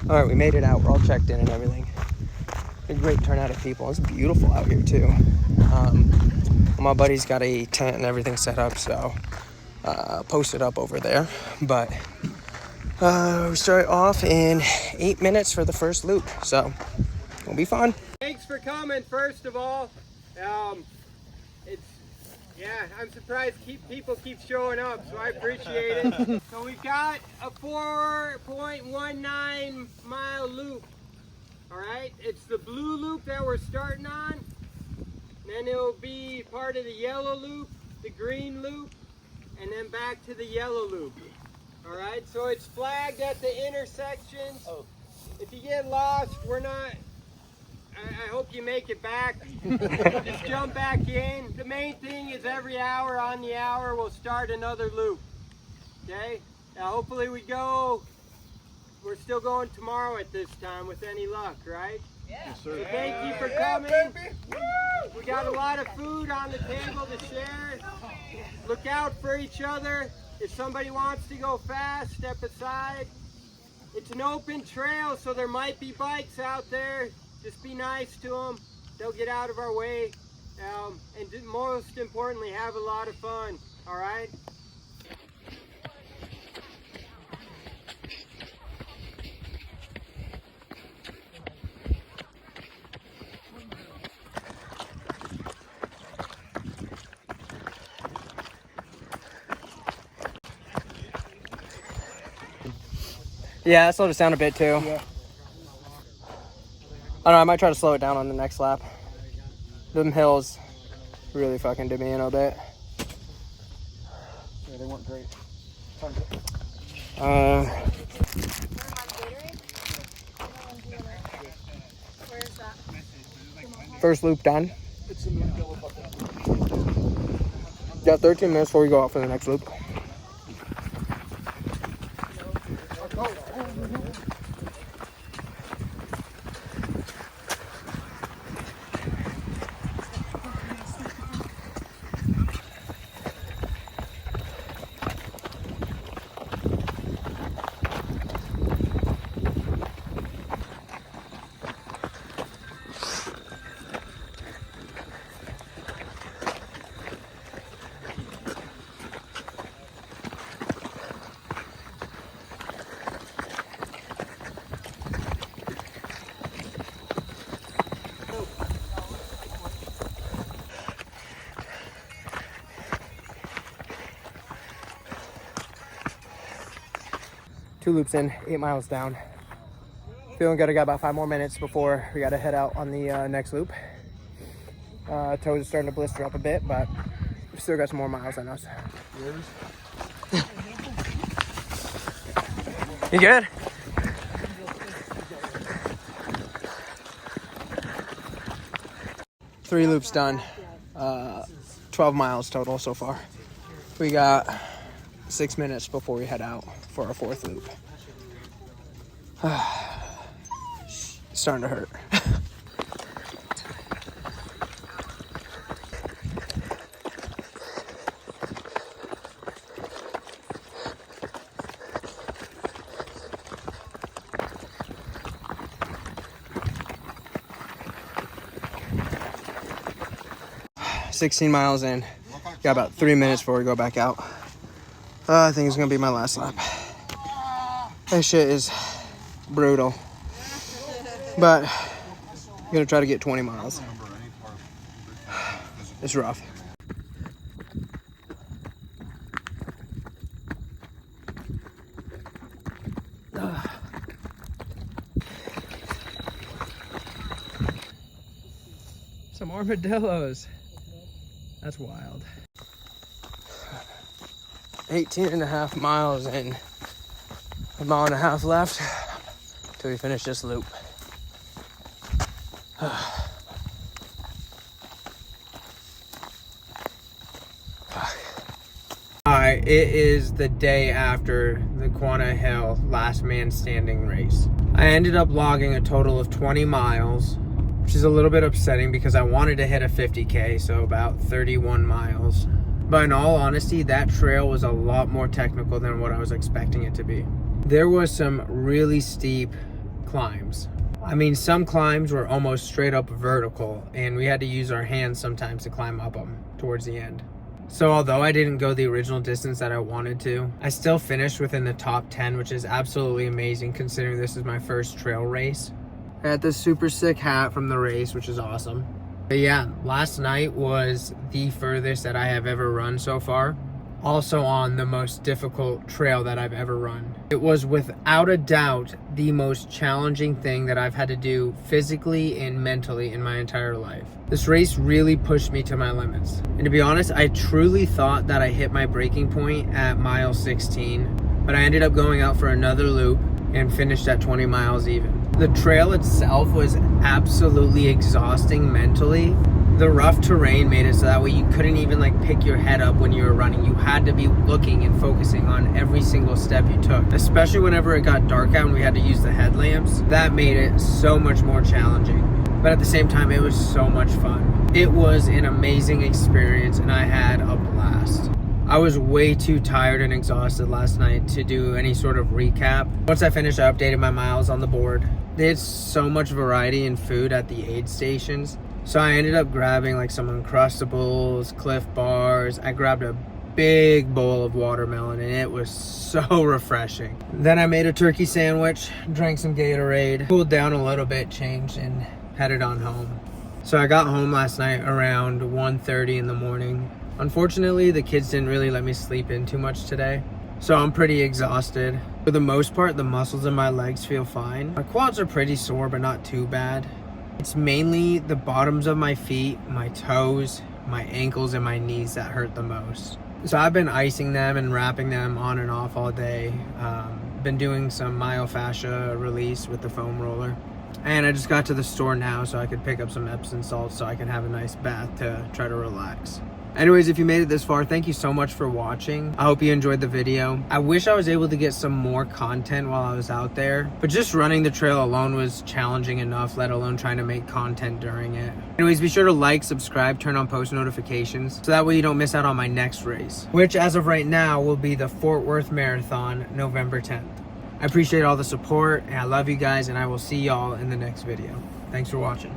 All right, we made it out. We're all checked in and everything. A great turnout of people. It's beautiful out here too. My buddy's got a tent and everything set up, so posted up over there. But we start off in 8 minutes for the first loop, so it'll be fun. Thanks for coming, first of all. I'm surprised people keep showing up, so I appreciate it. So we've got a 4.19 mile loop. All right, it's the blue loop that we're starting on. Then it'll be part of the yellow loop, the green loop, and then back to the yellow loop. All right, so it's flagged at the intersections. If you get lost, I hope you make it back. Just jump back in. The main thing is every hour on the hour we'll start another loop. Okay? Now hopefully we're still going tomorrow at this time with any luck, right? Yeah. Yes, sir. So thank you for coming. We got a lot of food on the table to share. Look out for each other. If somebody wants to go fast, step aside. It's an open trail, so there might be bikes out there. Just be nice to them. They'll get out of our way. And most importantly, have a lot of fun. All right? Yeah, that slowed us down a bit too. Yeah. I don't know, I might try to slow it down on the next lap. Them hills really fucking did me in a bit. Yeah, they weren't great. First loop done. Got 13 minutes before we go out for the next loop. Two loops in, 8 miles down. Feeling good. I got about 5 more minutes before we got to head out on the next loop. Toes are starting to blister up a bit, but we still got some more miles on us. You good? Three loops done. 12 miles total so far. We got 6 minutes before we head out for our fourth loop. It's starting to hurt. $16 miles in. Got about 3 minutes before we go back out. I think it's gonna be my last lap. That shit is brutal. But I'm gonna try to get 20 miles. It's rough. Some armadillos. That's wild. 18.5 miles and a mile and a half left till we finish this loop. Alright, it is the day after the Quanah Hill last man standing race. I ended up logging a total of 20 miles, which is a little bit upsetting because I wanted to hit a 50K, so about 31 miles. But in all honesty, that trail was a lot more technical than what I was expecting it to be. There was some really steep climbs. I mean, some climbs were almost straight up vertical, and we had to use our hands sometimes to climb up them towards the end. So although I didn't go the original distance that I wanted to, I still finished within the top 10, which is absolutely amazing considering this is my first trail race. I got this super sick hat from the race, which is awesome. But yeah, last night was the furthest that I have ever run so far. Also on the most difficult trail that I've ever run. It was without a doubt the most challenging thing that I've had to do physically and mentally in my entire life. This race really pushed me to my limits. And to be honest, I truly thought that I hit my breaking point at mile 16, but I ended up going out for another loop and finished at 20 miles even. The trail itself was absolutely exhausting mentally. The rough terrain made it so that way you couldn't even like pick your head up when you were running. You had to be looking and focusing on every single step you took, especially whenever it got dark out and we had to use the headlamps. That made it so much more challenging. But at the same time, it was so much fun. It was an amazing experience and I had a blast. I was way too tired and exhausted last night to do any sort of recap. Once I finished, I updated my miles on the board. They had so much variety in food at the aid stations. So I ended up grabbing like some Uncrustables, Cliff Bars. I grabbed a big bowl of watermelon and it was so refreshing. Then I made a turkey sandwich, drank some Gatorade, cooled down a little bit, changed and headed on home. So I got home last night around 1:30 in the morning. Unfortunately, the kids didn't really let me sleep in too much today. So I'm pretty exhausted. For the most part, the muscles in my legs feel fine. My quads are pretty sore, but not too bad. It's mainly the bottoms of my feet, my toes, my ankles, and my knees that hurt the most. So I've been icing them and wrapping them on and off all day. Been doing some myofascia release with the foam roller. And I just got to the store now so I could pick up some Epsom salts so I can have a nice bath to try to relax. Anyways, if you made it this far, thank you so much for watching. I hope you enjoyed the video. I wish I was able to get some more content while I was out there, but just running the trail alone was challenging enough, let alone trying to make content during it. Anyways, be sure to like, subscribe, turn on post notifications, so that way you don't miss out on my next race, which as of right now will be the Fort Worth Marathon, November 10th. I appreciate all the support, and I love you guys, and I will see y'all in the next video. Thanks for watching.